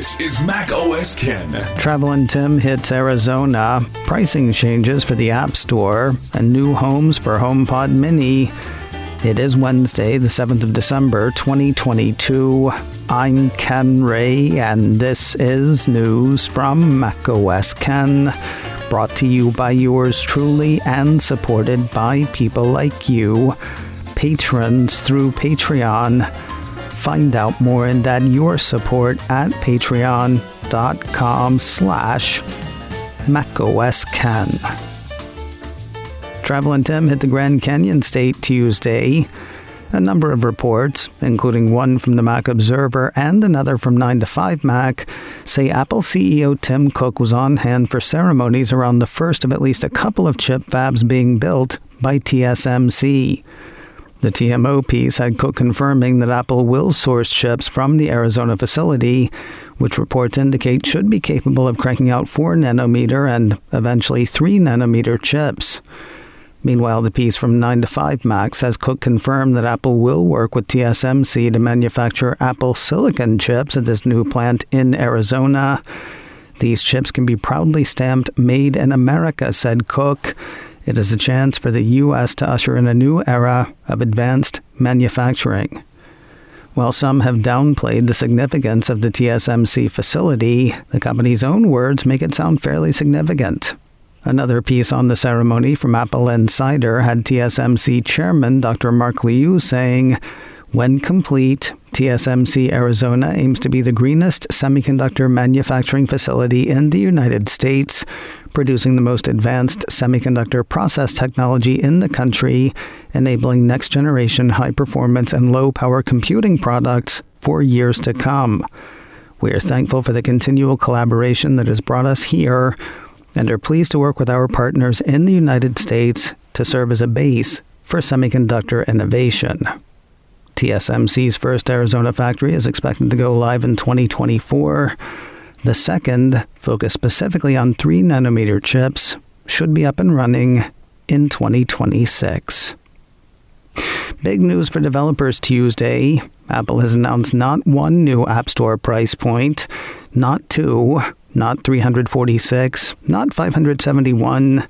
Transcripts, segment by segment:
This is Mac OS Ken. Travelin' Tim hits Arizona. Pricing changes for the App Store and new homes for HomePod Mini. It is Wednesday, the 7th of December, 2022. I'm Ken Ray, and this is news from Mac OS Ken. Brought to you by yours truly and supported by people like you, patrons through Patreon. Find out more and add your support at patreon.com/MacOSKen. Travelin' Tim hit the Grand Canyon State Tuesday. A number of reports, including one from the Mac Observer and another from 9to5Mac, say Apple CEO Tim Cook was on hand for ceremonies around the first of at least a couple of chip fabs being built by TSMC. The TMO piece had Cook confirming that Apple will source chips from the Arizona facility, which reports indicate should be capable of cranking out 4nm and eventually 3nm chips. Meanwhile, the piece from 9to5Mac says Cook confirmed that Apple will work with TSMC to manufacture Apple silicon chips at this new plant in Arizona. These chips can be proudly stamped Made in America, said Cook. It is a chance for the U.S. to usher in a new era of advanced manufacturing. While some have downplayed the significance of the TSMC facility, the company's own words make it sound fairly significant. Another piece on the ceremony from Apple Insider had TSMC chairman Dr. Mark Liu saying, "When complete, TSMC Arizona aims to be the greenest semiconductor manufacturing facility in the United States, producing the most advanced semiconductor process technology in the country, enabling next-generation high-performance and low-power computing products for years to come. We are thankful for the continual collaboration that has brought us here, and are pleased to work with our partners in the United States to serve as a base for semiconductor innovation." TSMC's first Arizona factory is expected to go live in 2024. The second, focused specifically on 3nm chips, should be up and running in 2026. Big news for developers Tuesday. Apple has announced not one new App Store price point, not two, not 346, not 571.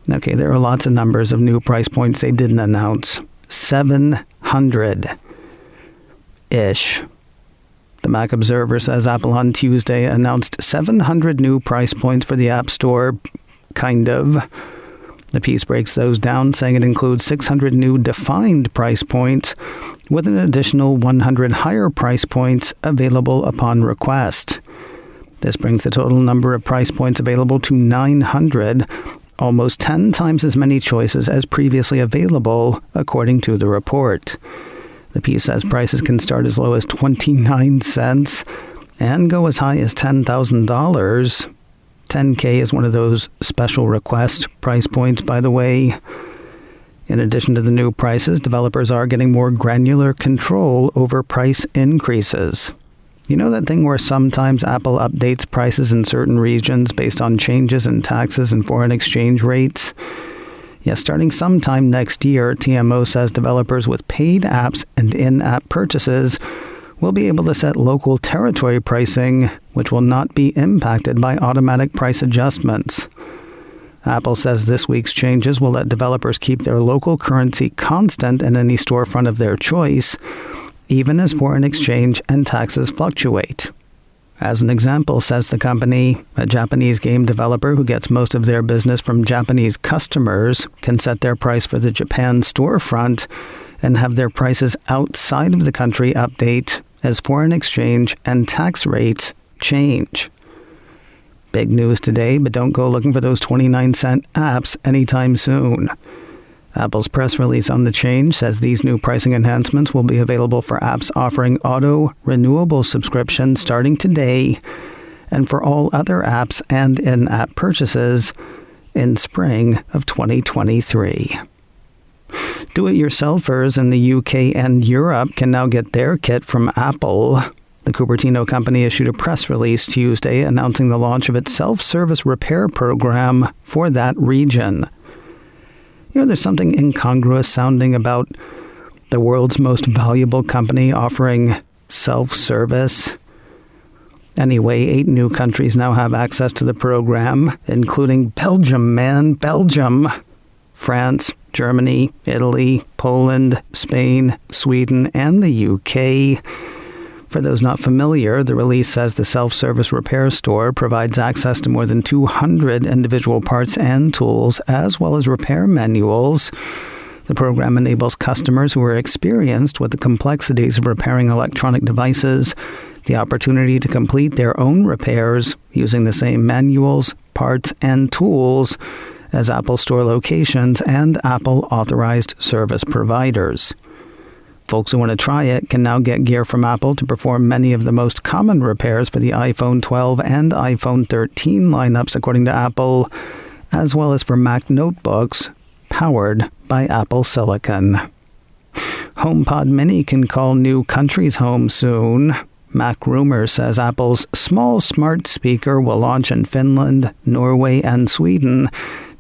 Okay, there are lots of numbers of new price points they didn't announce. 700-ish. The Mac Observer says Apple on Tuesday announced 700 new price points for the App Store, kind of. The piece breaks those down, saying it includes 600 new defined price points, with an additional 100 higher price points available upon request. This brings the total number of price points available to 900, almost 10 times as many choices as previously available, according to the report. The piece says prices can start as low as 29 cents and go as high as $10,000. 10K is one of those special request price points, by the way. In addition to the new prices, developers are getting more granular control over price increases. You know that thing where sometimes Apple updates prices in certain regions based on changes in taxes and foreign exchange rates? Yes, starting sometime next year, TMO says developers with paid apps and in-app purchases will be able to set local territory pricing, which will not be impacted by automatic price adjustments. Apple says this week's changes will let developers keep their local currency constant in any storefront of their choice, even as foreign exchange and taxes fluctuate. As an example, says the company, a Japanese game developer who gets most of their business from Japanese customers can set their price for the Japan storefront and have their prices outside of the country update as foreign exchange and tax rates change. Big news today, but don't go looking for those 29-cent apps anytime soon. Apple's press release on the change says these new pricing enhancements will be available for apps offering auto-renewable subscriptions starting today, and for all other apps and in-app purchases in spring of 2023. Do-it-yourselfers in the UK and Europe can now get their kit from Apple. The Cupertino company issued a press release Tuesday announcing the launch of its self-service repair program for that region. You know, there's something incongruous sounding about the world's most valuable company offering self-service. Anyway, 8 new countries now have access to the program, including Belgium, France, Germany, Italy, Poland, Spain, Sweden, and the UK. For those not familiar, the release says the self-service repair store provides access to more than 200 individual parts and tools, as well as repair manuals. The program enables customers who are experienced with the complexities of repairing electronic devices the opportunity to complete their own repairs using the same manuals, parts, and tools as Apple Store locations and Apple-authorized service providers. Folks who want to try it can now get gear from Apple to perform many of the most common repairs for the iPhone 12 and iPhone 13 lineups, according to Apple, as well as for Mac notebooks powered by Apple Silicon. HomePod Mini can call new countries home soon. MacRumors says Apple's small smart speaker will launch in Finland, Norway, and Sweden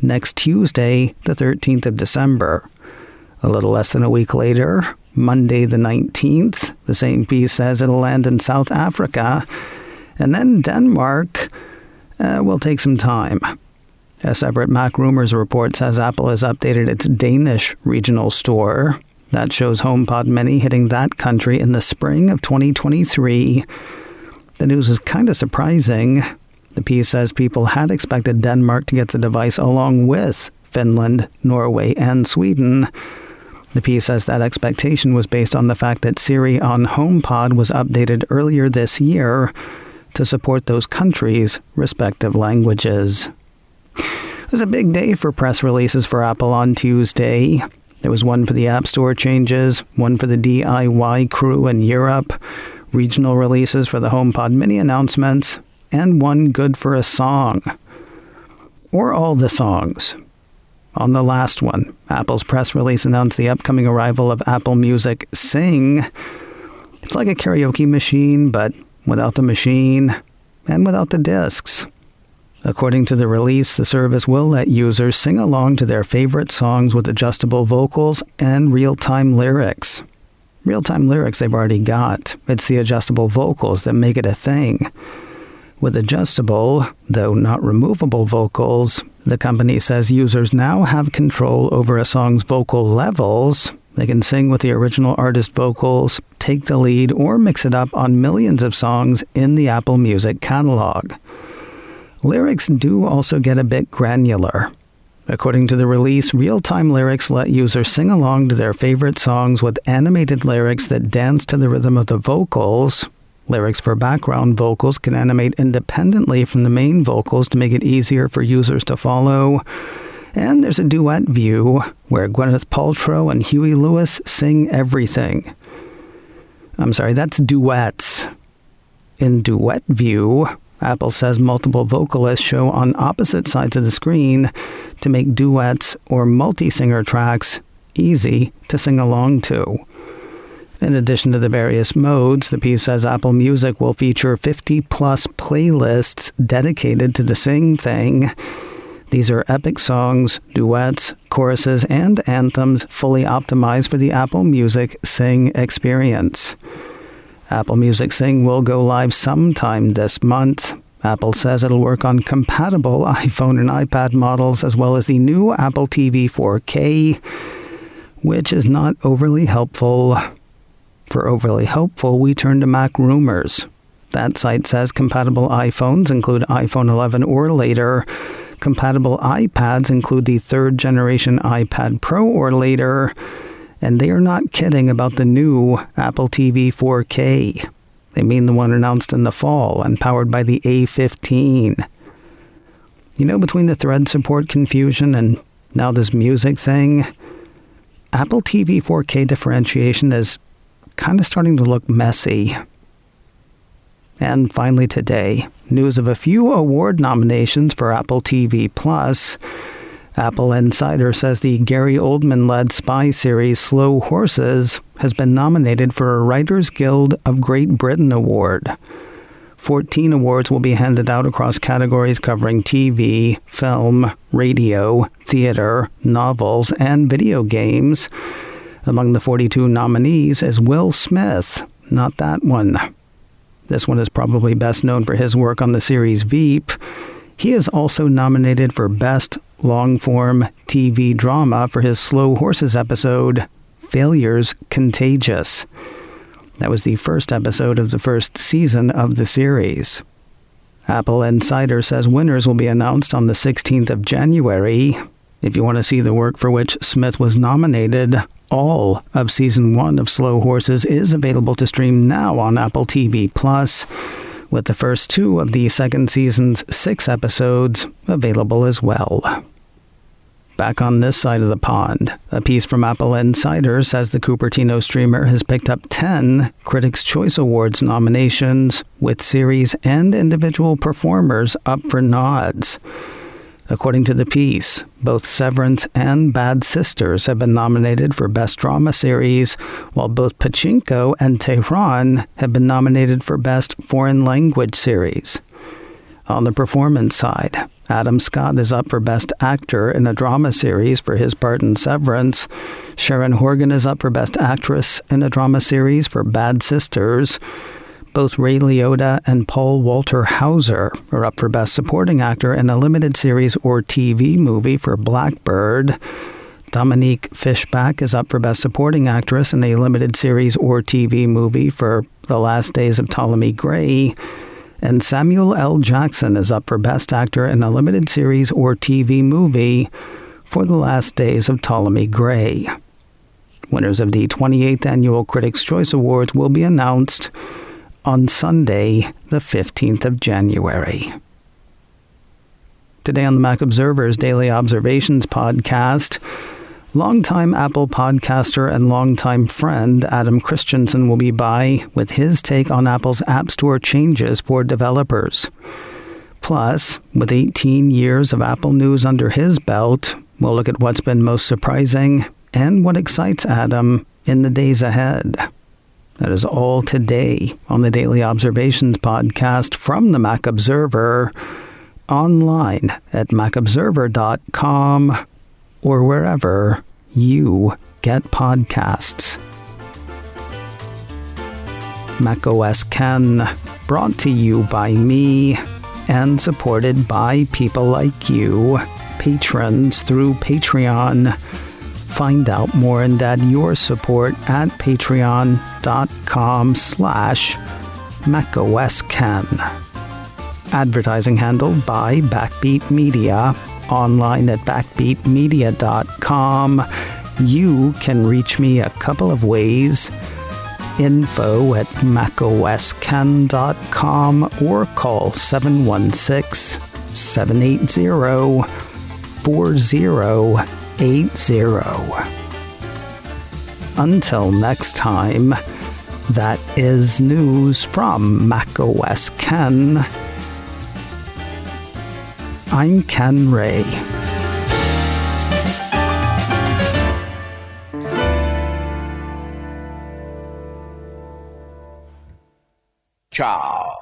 next Tuesday, the 13th of December. A little less than a week later, Monday the 19th, the same piece says it'll land in South Africa. And then Denmark will take some time. A separate MacRumors report says Apple has updated its Danish regional store. That shows HomePod Mini hitting that country in the spring of 2023. The news is kind of surprising. The piece says people had expected Denmark to get the device along with Finland, Norway, and Sweden. The piece says that expectation was based on the fact that Siri on HomePod was updated earlier this year to support those countries' respective languages. It was a big day for press releases for Apple on Tuesday. There was one for the App Store changes, one for the DIY crew in Europe, regional releases for the HomePod Mini announcements, and one good for a song. Or all the songs. On the last one, Apple's press release announced the upcoming arrival of Apple Music Sing. It's like a karaoke machine, but without the machine and without the discs. According to the release, the service will let users sing along to their favorite songs with adjustable vocals and real-time lyrics. Real-time lyrics they've already got. It's the adjustable vocals that make it a thing. With adjustable, though not removable vocals, the company says users now have control over a song's vocal levels. They can sing with the original artist vocals, take the lead, or mix it up on millions of songs in the Apple Music catalog. Lyrics do also get a bit granular. According to the release, real-time lyrics let users sing along to their favorite songs with animated lyrics that dance to the rhythm of the vocals. Lyrics for background vocals can animate independently from the main vocals to make it easier for users to follow. And there's a duet view where Gwyneth Paltrow and Huey Lewis sing everything. I'm sorry, that's duets. In duet view, Apple says multiple vocalists show on opposite sides of the screen to make duets or multi-singer tracks easy to sing along to. In addition to the various modes, the piece says Apple Music will feature 50-plus playlists dedicated to the Sing thing. These are epic songs, duets, choruses, and anthems fully optimized for the Apple Music Sing experience. Apple Music Sing will go live sometime this month. Apple says it'll work on compatible iPhone and iPad models as well as the new Apple TV 4K, which is not overly helpful. For overly helpful, we turn to MacRumors. That site says compatible iPhones include iPhone 11 or later. Compatible iPads include the third-generation iPad Pro or later. And they are not kidding about the new Apple TV 4K. They mean the one announced in the fall and powered by the A15. You know, between the thread support confusion and now this music thing, Apple TV 4K differentiation is kind of starting to look messy. And finally today, news of a few award nominations for Apple TV Plus. Apple Insider says the Gary Oldman-led spy series Slow Horses has been nominated for a Writers Guild of Great Britain award. 14 awards will be handed out across categories covering TV, film, radio, theater, novels, and video games. Among the 42 nominees is Will Smith, not that one. This one is probably best known for his work on the series Veep. He is also nominated for Best Long-Form TV Drama for his Slow Horses episode, Failure's Contagious. That was the first episode of the first season of the series. Apple Insider says winners will be announced on the 16th of January. If you want to see the work for which Smith was nominated, all of Season 1 of Slow Horses is available to stream now on Apple TV+, with the first 2 of the second season's 6 episodes available as well. Back on this side of the pond, a piece from Apple Insider says the Cupertino streamer has picked up 10 Critics' Choice Awards nominations, with series and individual performers up for nods. According to the piece, both Severance and Bad Sisters have been nominated for Best Drama Series, while both Pachinko and Tehran have been nominated for Best Foreign Language Series. On the performance side, Adam Scott is up for Best Actor in a Drama Series for his part in Severance. Sharon Horgan is up for Best Actress in a Drama Series for Bad Sisters. Both Ray Liotta and Paul Walter Hauser are up for Best Supporting Actor in a Limited Series or TV Movie for Blackbird. Dominique Fishback is up for Best Supporting Actress in a Limited Series or TV Movie for The Last Days of Ptolemy Gray. And Samuel L. Jackson is up for Best Actor in a Limited Series or TV Movie for The Last Days of Ptolemy Gray. Winners of the 28th Annual Critics' Choice Awards will be announced on Sunday, the 15th of January. Today on the Mac Observer's Daily Observations podcast, longtime Apple podcaster and longtime friend Adam Christensen will be by with his take on Apple's App Store changes for developers. Plus, with 18 years of Apple news under his belt, we'll look at what's been most surprising and what excites Adam in the days ahead. That is all today on the Daily Observations podcast from the Mac Observer, online at macobserver.com or wherever you get podcasts. macOS Ken, brought to you by me and supported by people like you, patrons through Patreon. Find out more and add your support at patreon.com/macOSKen. Advertising handled by Backbeat Media, online at backbeatmedia.com. You can reach me a couple of ways. Info at macosken.com or call 716-780-4080. Until next time, that is news from macOS Ken. I'm Ken Ray. Ciao.